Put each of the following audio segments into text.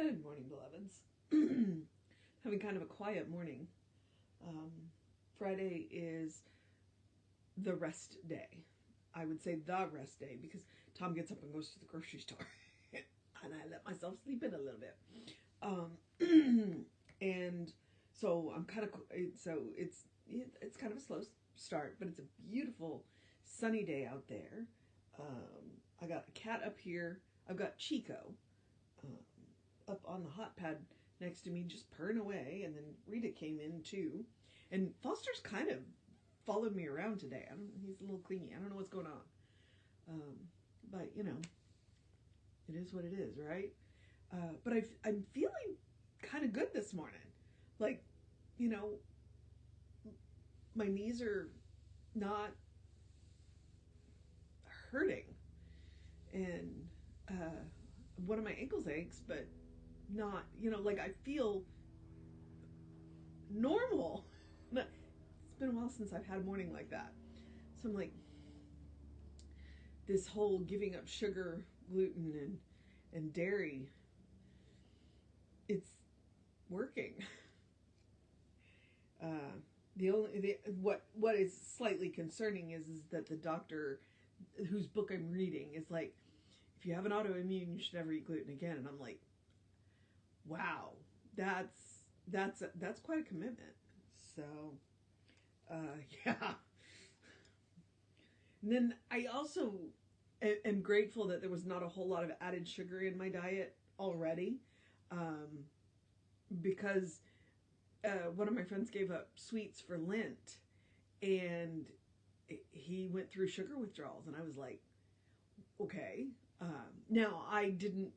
Good morning, beloveds. Having kind of a quiet morning. Friday is the rest day. I would say the rest day because Tom gets up and goes to the grocery store. And I let myself sleep in a little bit. And so I'm kind of, so it's kind of a slow start, but it's a beautiful sunny day out there. I got a cat up here. I've got Chico up on the hot pad next to me, just purring away, and then Rita came in too. And Foster's kind of followed me around today. He's a little clingy. I don't know what's going on. But, you know, it is what it is, right? But I'm feeling kind of good this morning. Like, you know, my knees are not hurting. And one of my ankles aches, but not, you know, like I feel normal. It's been a while since I've had a morning like that. So I'm like, this whole giving up sugar, gluten, and dairy, it's working. What is slightly concerning is that the doctor whose book I'm reading is like, if you have an autoimmune, you should never eat gluten again. And I'm like, wow, that's quite a commitment. So, yeah. And then I also am grateful that there was not a whole lot of added sugar in my diet already, because one of my friends gave up sweets for Lent, and he went through sugar withdrawals, and I was like, okay. Now I didn't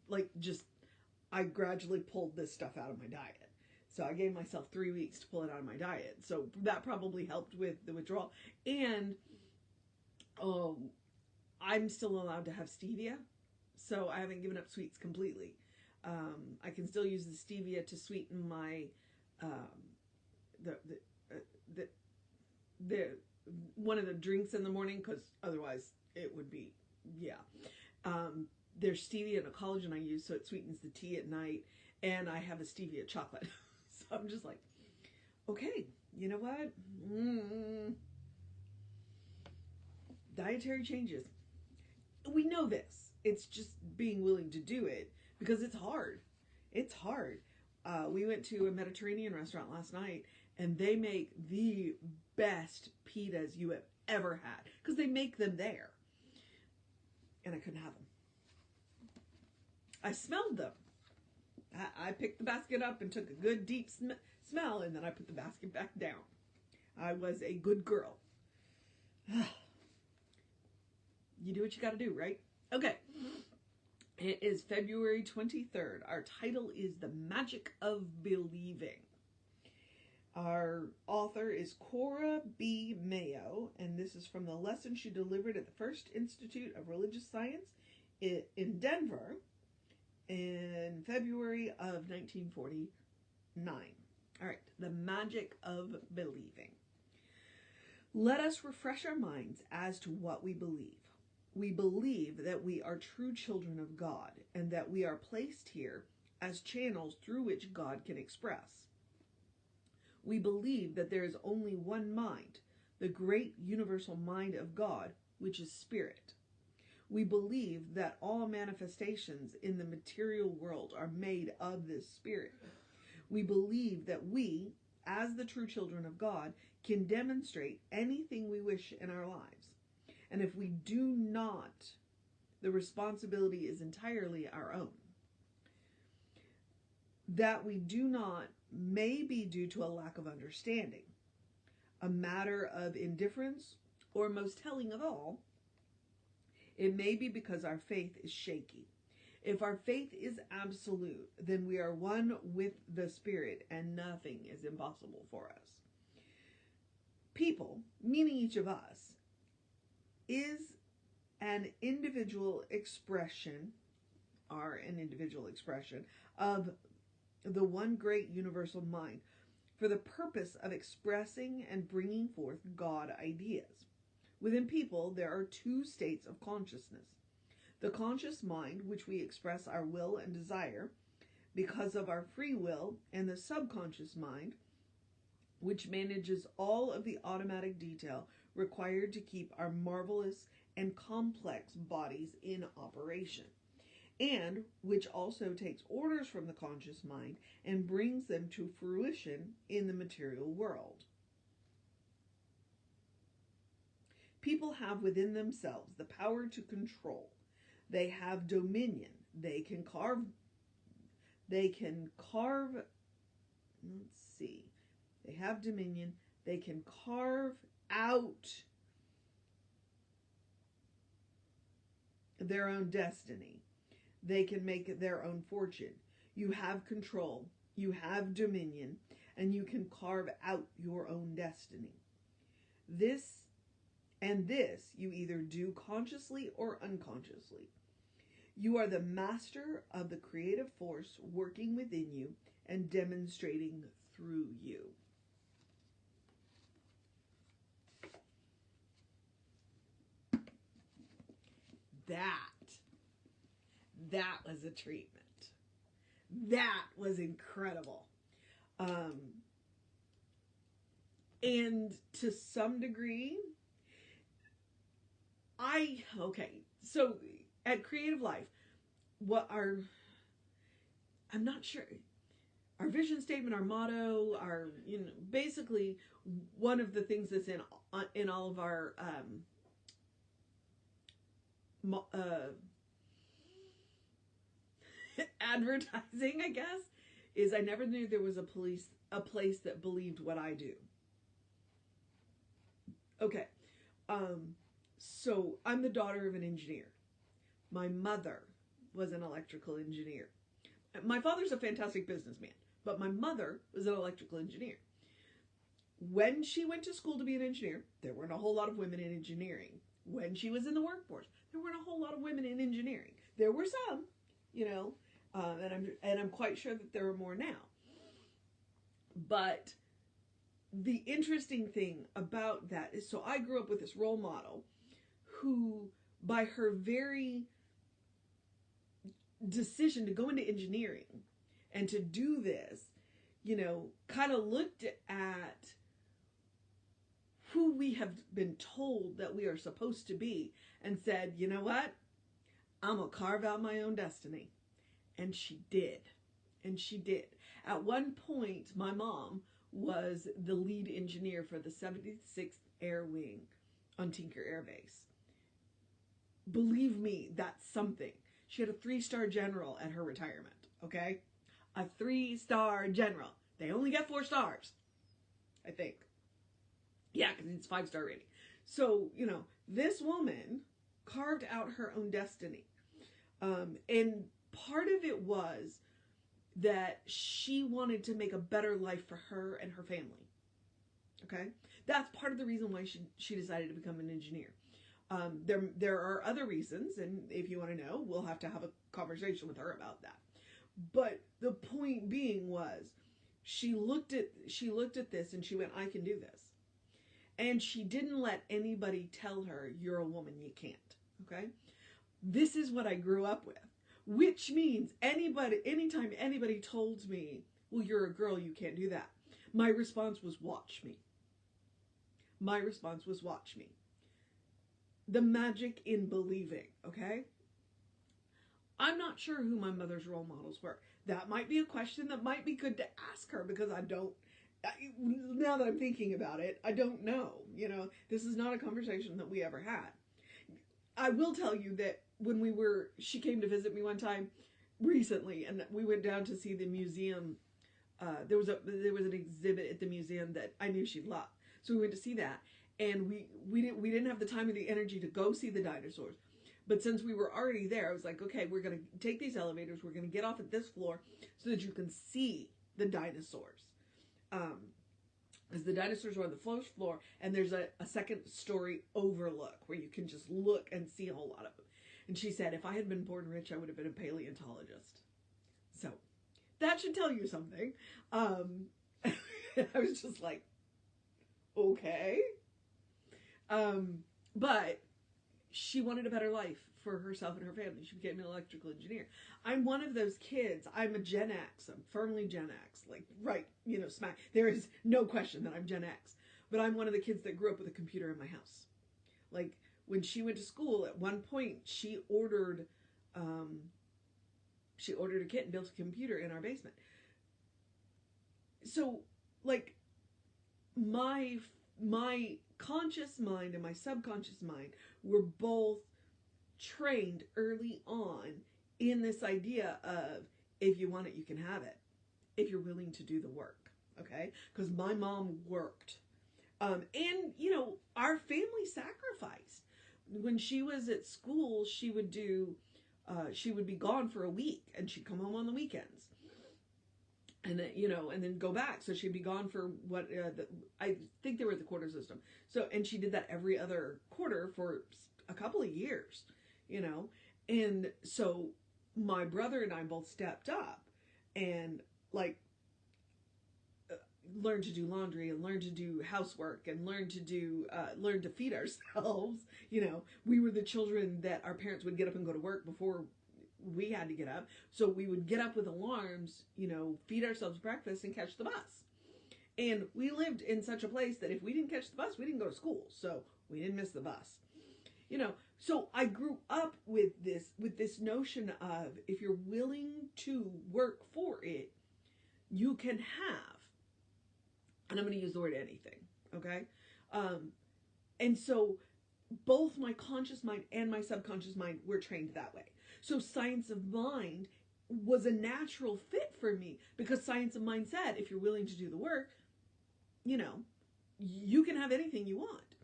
I gradually pulled this stuff out of my diet. So I gave myself 3 weeks to pull it out of my diet. So that probably helped with the withdrawal. And I'm still allowed to have stevia. So I haven't given up sweets completely. I can still use the stevia to sweeten my the one of the drinks in the morning, because otherwise it would be, yeah. There's stevia and a collagen I use, so it sweetens the tea at night, and I have a stevia chocolate. So I'm just like, okay, you know what? Dietary changes. We know this. It's just being willing to do it, because it's hard. It's hard. We went to a Mediterranean restaurant last night, and they make the best pitas you have ever had, because they make them there. And I couldn't have them. I smelled them. I picked the basket up and took a good deep smell, and then I put the basket back down. I was a good girl. You do what you got to do, right? Okay. It is February 23rd. Our title is The Magic of Believing. Our author is Cora B. Mayo, and this is from the lesson she delivered at the First Institute of Religious Science in Denver in February of 1949. All right, the magic of believing. Let us refresh our minds as to what we believe. We believe that we are true children of God, and that we are placed here as channels through which God can express. We believe that there is only one mind, the great universal mind of God, which is spirit. We believe that all manifestations in the material world are made of this spirit. We believe that we, as the true children of God, can demonstrate anything we wish in our lives. And if we do not, the responsibility is entirely our own. That we do not may be due to a lack of understanding, a matter of indifference, or most telling of all, it may be because our faith is shaky. If our faith is absolute, then we are one with the Spirit, and nothing is impossible for us. People, meaning each of us, is an individual expression, of the one great universal mind, for the purpose of expressing and bringing forth God ideas. Within people, there are two states of consciousness. The conscious mind, which we express our will and desire, because of our free will and the subconscious mind, which manages all of the automatic detail required to keep our marvelous and complex bodies in operation, and which also takes orders from the conscious mind and brings them to fruition in the material world. People have within themselves the power to control. They have dominion. They can carve, let's see. They have dominion. They can carve out their own destiny. They can make their own fortune. You have control. You have dominion. And you can carve out your own destiny. This you either do consciously or unconsciously. You are the master of the creative force working within you and demonstrating through you. That was a treatment. That was incredible. And to some degree, so at Creative Life, I'm not sure, our vision statement, our motto, basically one of the things that's in all of our advertising, I guess, is I never knew there was a place that believed what I do. Okay. So I'm the daughter of an engineer. My mother was an electrical engineer. My father's a fantastic businessman, but my mother was an electrical engineer. When she went to school to be an engineer, there weren't a whole lot of women in engineering. When she was in the workforce, there weren't a whole lot of women in engineering. There were some, and I'm quite sure that there are more now. But the interesting thing about that is, so I grew up with this role model who, by her very decision to go into engineering and to do this, kind of looked at who we have been told that we are supposed to be and said, you know what? I'm going to carve out my own destiny. And she did. And she did. At one point, my mom was the lead engineer for the 76th Air Wing on Tinker Air Base. Believe me, that's something. She had a 3-star general at her retirement, okay? A 3-star general. They only get 4 stars, I think. Yeah, because it's 5-star rating. So, this woman carved out her own destiny. And part of it was that she wanted to make a better life for her and her family. Okay? That's part of the reason why she decided to become an engineer. There are other reasons, and if you want to know, we'll have to have a conversation with her about that. But the point being was, she looked at this and she went, I can do this. And she didn't let anybody tell her, you're a woman, you can't. Okay? This is what I grew up with. Which means anytime anybody told me, well, you're a girl, you can't do that, my response was, watch me. My response was, watch me. The magic in believing, okay? I'm not sure who my mother's role models were. That might be a question that might be good to ask her, because now that I'm thinking about it, I don't know. This is not a conversation that we ever had. I will tell you that when she came to visit me one time recently, and we went down to see the museum. There was an exhibit at the museum that I knew she'd love. So we went to see that, and we didn't have the time or the energy to go see the dinosaurs. But since we were already there, I was like, okay, we're going to take these elevators. We're going to get off at this floor so that you can see the dinosaurs. Because the dinosaurs are on the first floor, and there's a second story overlook where you can just look and see a whole lot of them. And she said, if I had been born rich, I would have been a paleontologist. So that should tell you something. I was just like, okay. But she wanted a better life for herself and her family. She became an electrical engineer. I'm one of those kids. I'm a Gen X. I'm firmly Gen X. Like, right, smack. There is no question that I'm Gen X. But I'm one of the kids that grew up with a computer in my house. Like, when she went to school, at one point, she ordered a kit and built a computer in our basement. So, like, my conscious mind and my subconscious mind were both trained early on in this idea of, if you want it, you can have it, if you're willing to do the work. Okay? Because my mom worked. And, our family sacrificed. When she was at school, she would be gone for a week, and she'd come home on the weekends. And then, and then go back. So she'd be gone for I think they were at the quarter system. So, and she did that every other quarter for a couple of years, And so my brother and I both stepped up and, like, learned to do laundry and learned to do housework and learned to feed ourselves. We were the children that our parents would get up and go to work before we had to get up. So we would get up with alarms, feed ourselves breakfast and catch the bus. And we lived in such a place that if we didn't catch the bus, we didn't go to school. So we didn't miss the bus. So I grew up with this notion of, if you're willing to work for it, you can have, and I'm going to use the word anything. Okay. And so both my conscious mind and my subconscious mind were trained that way. So science of mind was a natural fit for me, because science of mind said, if you're willing to do the work, you can have anything you want.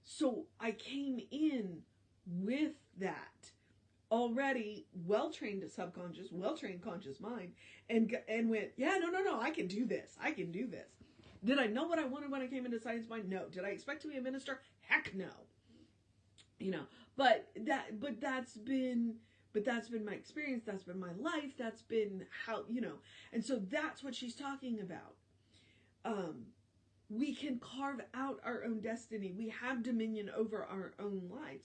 So I came in with that already well-trained subconscious, well-trained conscious mind, and went, yeah, no, I can do this. I can do this. Did I know what I wanted when I came into science mind? No. Did I expect to be a minister? Heck no. But that's been my experience. That's been my life. That's been how, and so that's what she's talking about. We can carve out our own destiny. We have dominion over our own lives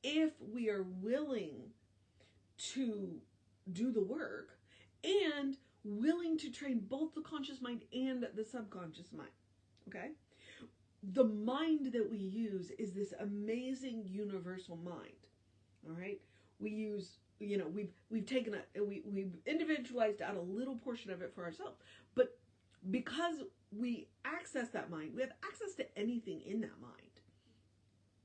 if we are willing to do the work and willing to train both the conscious mind and the subconscious mind. Okay? The mind that we use is this amazing universal mind. All right? We use, we've taken we've individualized out a little portion of it for ourselves. But because we access that mind, we have access to anything in that mind.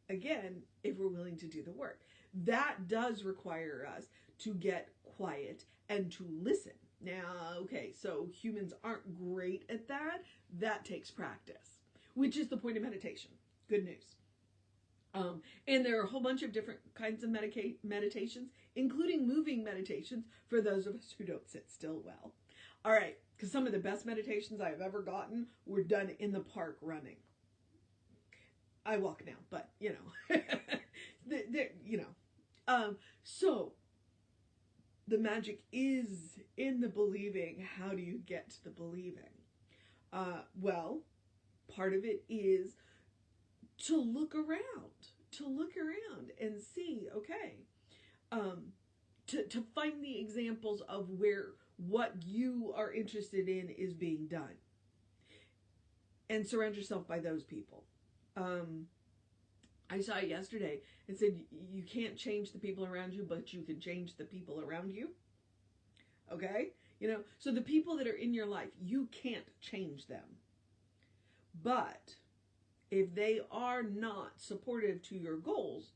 Again, if we're willing to do the work. That does require us to get quiet and to listen. Now, okay, so humans aren't great at that. That takes practice, which is the point of meditation. Good news. And there are a whole bunch of different kinds of meditations, including moving meditations for those of us who don't sit still well. All right, because some of the best meditations I've ever gotten were done in the park running. I walk now, but, so the magic is in the believing. How do you get to the believing? Well, part of it is to look around and see, okay, to find the examples of where what you are interested in is being done, and surround yourself by those people. I saw it yesterday. It said you can't change the people around you, but you can change the people around you. Okay? So the people that are in your life, you can't change them. But if they are not supportive to your goals,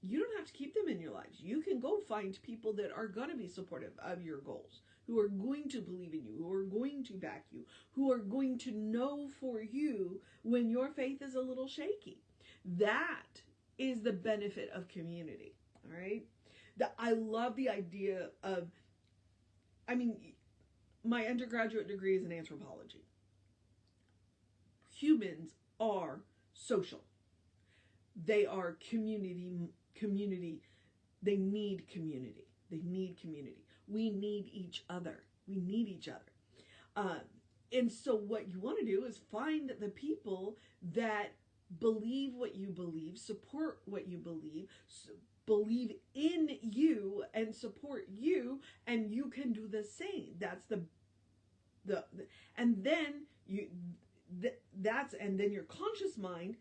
you don't have to keep them in your lives. You can go find people that are going to be supportive of your goals, who are going to believe in you, who are going to back you, who are going to know for you when your faith is a little shaky. That is the benefit of community. All right? I love the idea of, my undergraduate degree is in anthropology. Humans are social. They are community. They need community. We need each other. And so what you want to do is find the people that believe what you believe, support what you believe, believe in you and support you, and you can do the same. That's the and then and then your conscious mind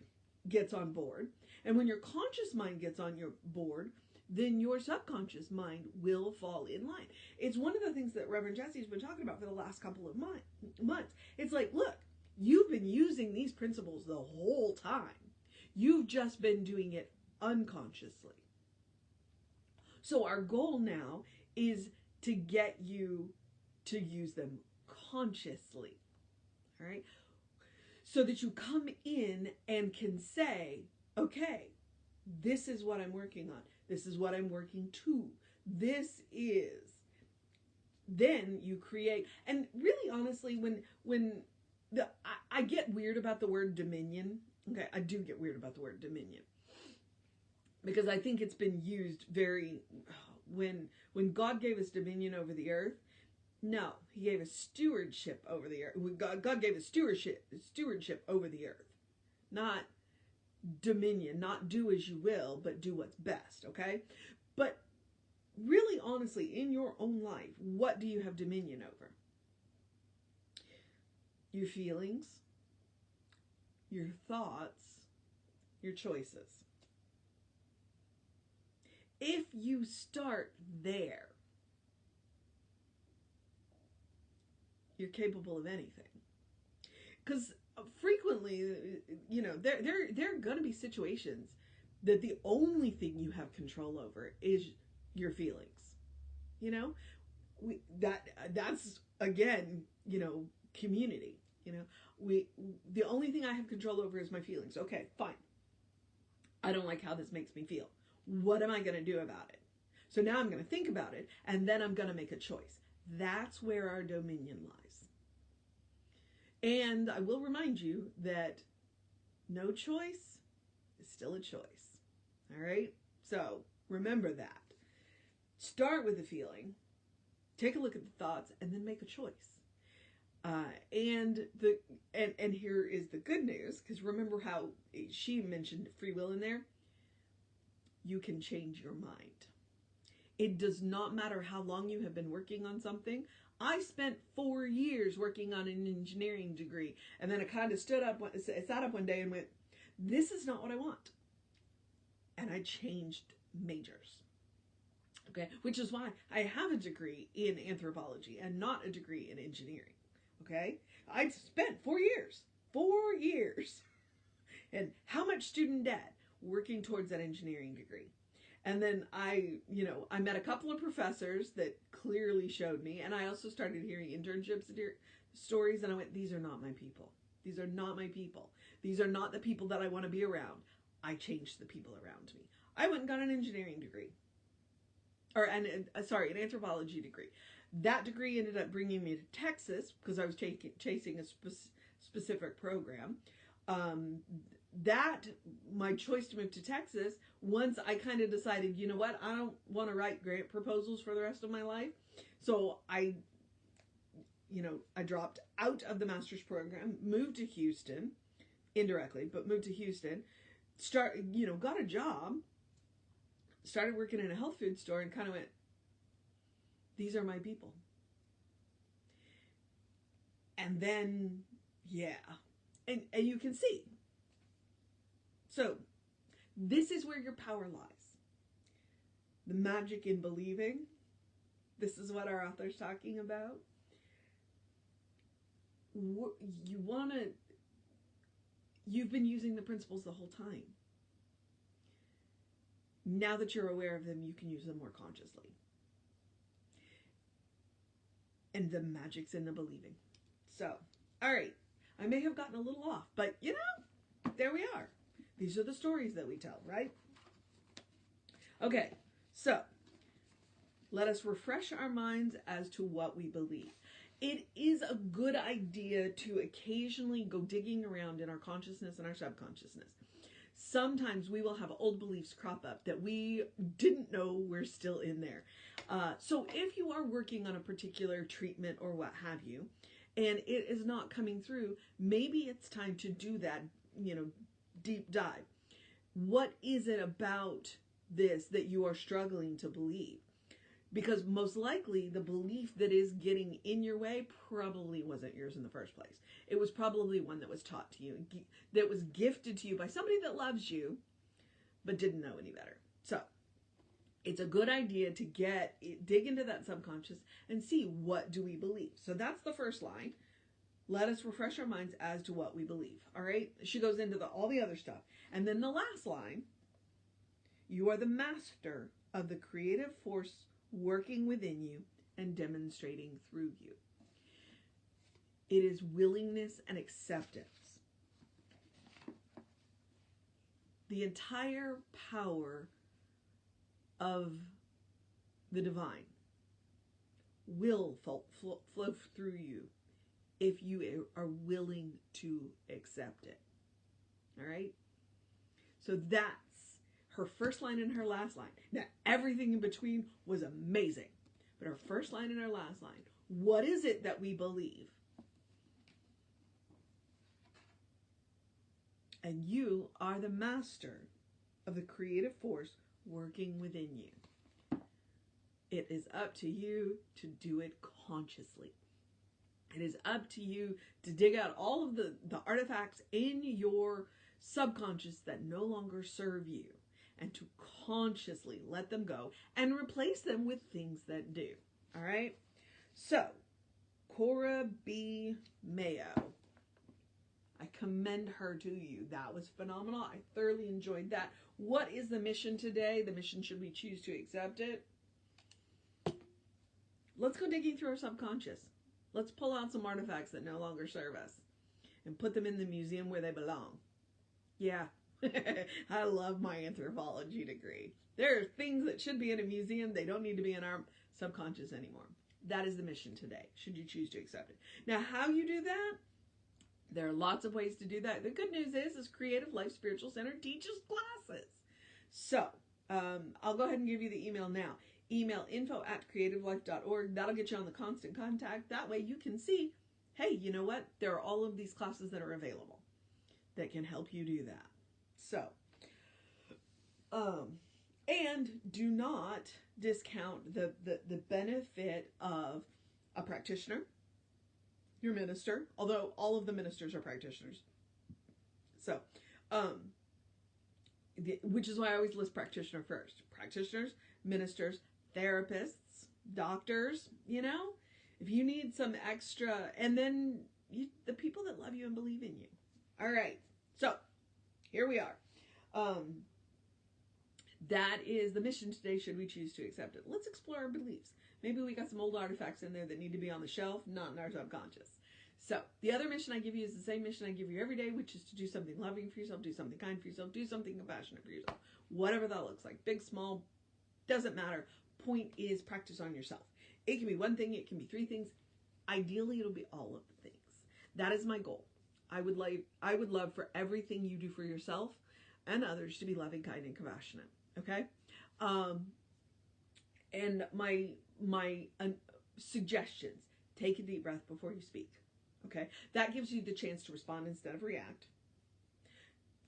gets on board. And when your conscious mind gets on your board, then your subconscious mind will fall in line. It's one of the things that Reverend Jesse's been talking about for the last couple of months. It's like, look, you've been using these principles the whole time. You've just been doing it unconsciously. So our goal now is to get you to use them consciously. All right? So that you come in and can say, okay, this is what I'm working on. This is what I'm working to. This is. Then you create. And really, honestly, I get weird about the word dominion. Okay, I do get weird about the word dominion. Because I think it's been used when God gave us dominion over the earth, no, he gave us stewardship over the earth. God gave us stewardship over the earth. Not dominion, not do as you will, but do what's best, okay? But really, honestly, in your own life, what do you have dominion over? Your feelings, your thoughts, your choices. If you start there, you're capable of anything. Because frequently, there are going to be situations that the only thing you have control over is your feelings. That's again, community. The only thing I have control over is my feelings. Okay, fine. I don't like how this makes me feel. What am I going to do about it? So now I'm going to think about it, and then I'm going to make a choice. That's where our dominion lies. And I will remind you that no choice is still a choice. All right? So remember that. Start with the feeling, take a look at the thoughts, and then make a choice. And here is the good news, because remember how she mentioned free will in there? You can change your mind. It does not matter how long you have been working on something. I spent 4 years working on an engineering degree, and then I kind of sat up one day and went, this is not what I want. And I changed majors. Okay, which is why I have a degree in anthropology and not a degree in engineering. Okay, I spent 4 years, and how much student debt working towards that engineering degree. And then I met a couple of professors that clearly showed me, and I also started hearing internships stories, and I went, these are not my people. These are not my people. These are not the people that I want to be around. I changed the people around me. I went and got an engineering degree. An anthropology degree. That degree ended up bringing me to Texas because I was chasing a specific program. My choice to move to Texas, once I kind of decided, you know what, I don't want to write grant proposals for the rest of my life. So I dropped out of the master's program, moved to Houston, indirectly, but moved to Houston, got a job, started working in a health food store, and kind of went, these are my people. And then, and you can see. So, this is where your power lies. The magic in believing. This is what our author's talking about. You've been using the principles the whole time. Now that you're aware of them, you can use them more consciously. And the magic's in the believing. So, all right. I may have gotten a little off, but there we are. These are the stories that we tell, right? Okay, so let us refresh our minds as to what we believe. It is a good idea to occasionally go digging around in our consciousness and our subconsciousness. Sometimes we will have old beliefs crop up that we didn't know were still in there. So if you are working on a particular treatment or what have you, and it is not coming through, maybe it's time to do that, deep dive. What is it about this that you are struggling to believe? Because most likely the belief that is getting in your way probably wasn't yours in the first place. It was probably one that was taught to you, that was gifted to you by somebody that loves you, but didn't know any better. So it's a good idea to dig into that subconscious and see, what do we believe? So that's the first line. Let us refresh our minds as to what we believe. All right. She goes into all the other stuff. And then the last line, you are the master of the creative force working within you and demonstrating through you. It is willingness and acceptance. The entire power of the divine will flow through you if you are willing to accept it. All right? So that's her first line and her last line. Now, everything in between was amazing. But her first line and her last line, what is it that we believe? And you are the master of the creative force working within you. It is up to you to do it consciously. It is up to you to dig out all of the artifacts in your subconscious that no longer serve you, and to consciously let them go and replace them with things that do. All right? So, Cora B. Mayo, I commend her to you. That was phenomenal. I thoroughly enjoyed that. What is the mission today? The mission, should we choose to accept it? Let's go digging through our subconscious. Let's pull out some artifacts that no longer serve us and put them in the museum where they belong. Yeah, I love my anthropology degree. There are things that should be in a museum. They don't need to be in our subconscious anymore. That is the mission today, should you choose to accept it. Now, how you do that? There are lots of ways to do that. The good news is Creative Life Spiritual Center teaches classes. So, I'll go ahead and give you the email now. Email info@creativelife.org. That'll get you on the constant contact. That way you can see, hey, you know what? There are all of these classes that are available that can help you do that. So, and do not discount the benefit of a practitioner, your minister, although all of the ministers are practitioners. So, which is why I always list practitioner first. Practitioners, ministers, therapists, doctors, if you need some extra, and then the people that love you and believe in you. All right. So here we are. That is the mission today, should we choose to accept it. Let's explore our beliefs. Maybe we got some old artifacts in there that need to be on the shelf, not in our subconscious. So the other mission I give you is the same mission I give you every day, which is to do something loving for yourself, do something kind for yourself, do something compassionate for yourself. Whatever that looks like, big, small, doesn't matter. Point is, practice on yourself. It can be one thing, it can be three things. Ideally, it'll be all of the things. That is my goal. I would love for everything you do for yourself and others to be loving, kind, and compassionate. Okay? And my suggestions: take a deep breath before you speak. Okay? That gives you the chance to respond instead of react.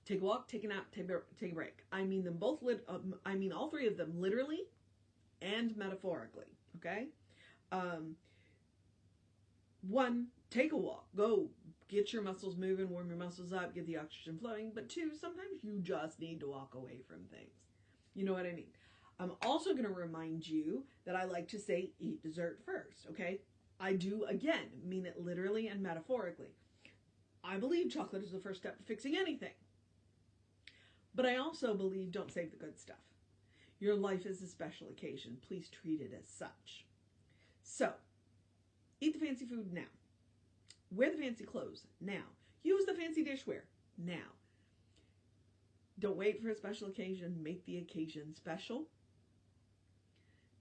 Take a walk, take a nap, take a break. I mean them both. I mean all three of them, literally and metaphorically. Okay. One, take a walk. Go get your muscles moving, warm your muscles up, get the oxygen flowing. But two, sometimes you just need to walk away from things. You know what I mean? I'm also going to remind you that I like to say, eat dessert first. Okay. I do, again, mean it literally and metaphorically. I believe chocolate is the first step to fixing anything. But I also believe, don't save the good stuff. Your life is a special occasion. Please treat it as such. So, eat the fancy food now. Wear the fancy clothes now. Use the fancy dishware now. Don't wait for a special occasion. Make the occasion special.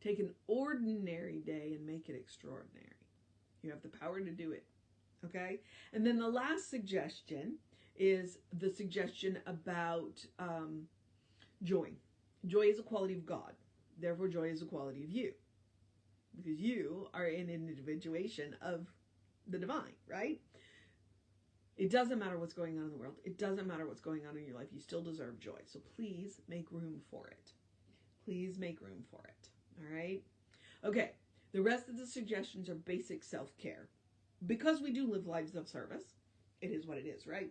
Take an ordinary day and make it extraordinary. You have the power to do it. Okay? And then the last suggestion is the suggestion about joy. Joy is a quality of God. Therefore, joy is a quality of you. Because you are an individuation of the divine, right? It doesn't matter what's going on in the world. It doesn't matter what's going on in your life. You still deserve joy. So please make room for it. Please make room for it. All right? Okay. The rest of the suggestions are basic self-care. Because we do live lives of service, it is what it is, right?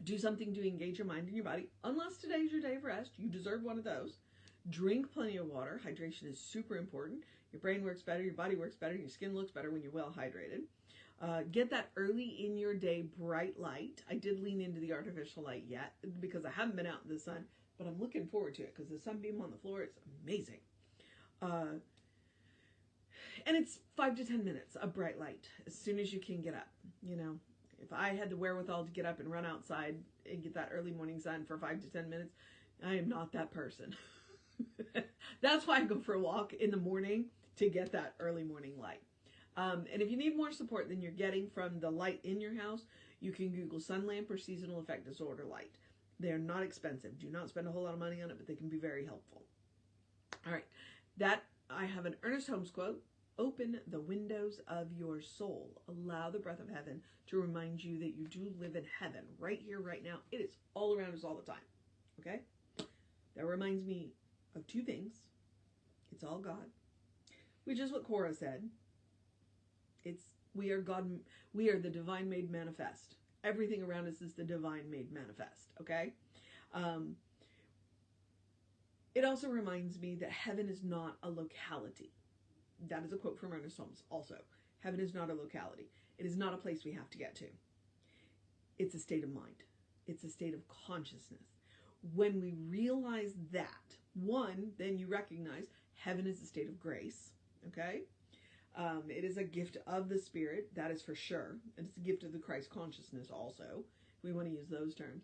Do something to engage your mind and your body. Unless today's your day of rest, you deserve one of those. Drink plenty of water. Hydration is super important. Your brain works better, your body works better, your skin looks better when you're well hydrated. Get that early in your day bright light. I did lean into the artificial light yet because I haven't been out in the sun, but I'm looking forward to it because the sunbeam on the floor is amazing. And it's 5 to 10 minutes of bright light as soon as you can get up. You know, if I had the wherewithal to get up and run outside and get that early morning sun for 5 to 10 minutes, I am not that person. That's why I go for a walk in the morning to get that early morning light. And if you need more support than you're getting from the light in your house, you can Google sun lamp or seasonal effect disorder light. They're not expensive. Do not spend a whole lot of money on it, but they can be very helpful. All right. I have an Ernest Holmes quote. Open the windows of your soul. Allow the breath of heaven to remind you that you do live in heaven right here, right now. It is all around us all the time. Okay? That reminds me of two things. It's all God, which is what Cora said. We are God. We are the divine made manifest. Everything around us is the divine made manifest. Okay? It also reminds me that heaven is not a locality. That is a quote from Ernest Holmes also. Heaven is not a locality. It is not a place we have to get to. It's a state of mind. It's a state of consciousness. When we realize that, one, then you recognize heaven is a state of grace, okay? It is a gift of the Spirit, that is for sure. It's a gift of the Christ consciousness also, if we want to use those terms.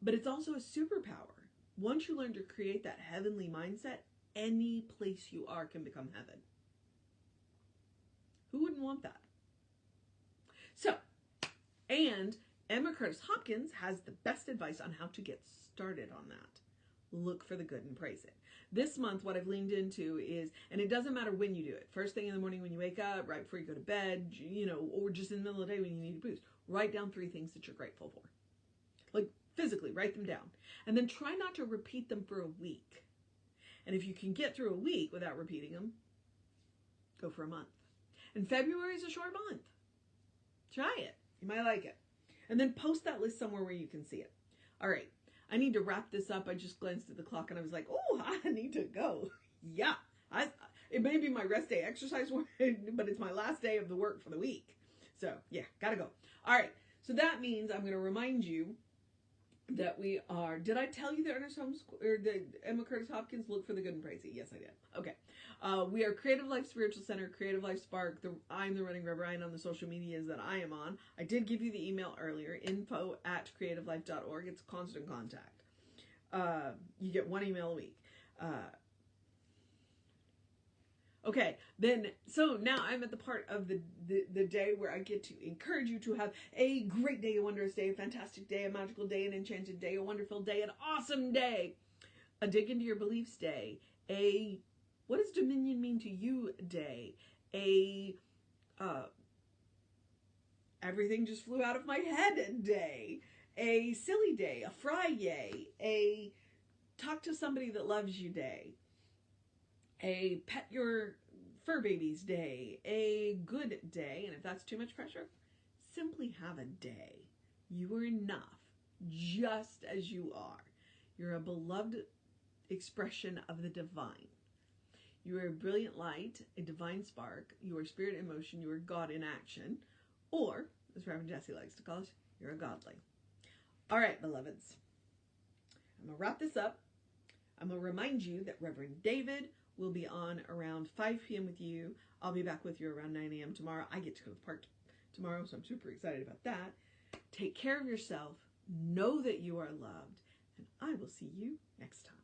But it's also a superpower. Once you learn to create that heavenly mindset, any place you are can become heaven. Who wouldn't want that? So, and Emma Curtis Hopkins has the best advice on how to get started on that. Look for the good and praise it. This month, what I've leaned into is, and it doesn't matter when you do it, first thing in the morning when you wake up, right before you go to bed, you know, or just in the middle of the day when you need a boost, write down 3 things that you're grateful for. Like, physically, write them down. And then try not to repeat them for a week. And if you can get through a week without repeating them, go for a month. And February is a short month. Try it. You might like it. And then post that list somewhere where you can see it. All right. I need to wrap this up. I just glanced at the clock and I was like, oh, I need to go. Yeah. It may be my rest day exercise, but it's my last day of the work for the week. So, yeah, gotta go. All right. So that means I'm going to remind you that we are, did I tell you that Ernest Holmes, or the Emma Curtis Hopkins, look for the good and praise it? Yes, I did. Okay. We are Creative Life Spiritual Center, Creative Life Spark. I'm the running Reverend on the social medias that I am on. I did give you the email earlier, info@creativelife.org. It's constant contact. You get 1 email a week. Okay, then, so now I'm at the part of the day where I get to encourage you to have a great day, a wondrous day, a fantastic day, a magical day, an enchanted day, a wonderful day, an awesome day, a dig into your beliefs day, a what does dominion mean to you day, a everything just flew out of my head day, a silly day, a Friday, a talk to somebody that loves you day, a pet your fur babies day, a good day, and if that's too much pressure, simply have a day. You are enough, just as you are. You're a beloved expression of the divine. You are a brilliant light, a divine spark. You are spirit in motion. You are God in action. Or, as Reverend Jesse likes to call it, you're a godling. All right, beloveds. I'm going to wrap this up. I'm going to remind you that Reverend David will be on around 5 p.m. with you. I'll be back with you around 9 a.m. tomorrow. I get to go to the park tomorrow, so I'm super excited about that. Take care of yourself. Know that you are loved. And I will see you next time.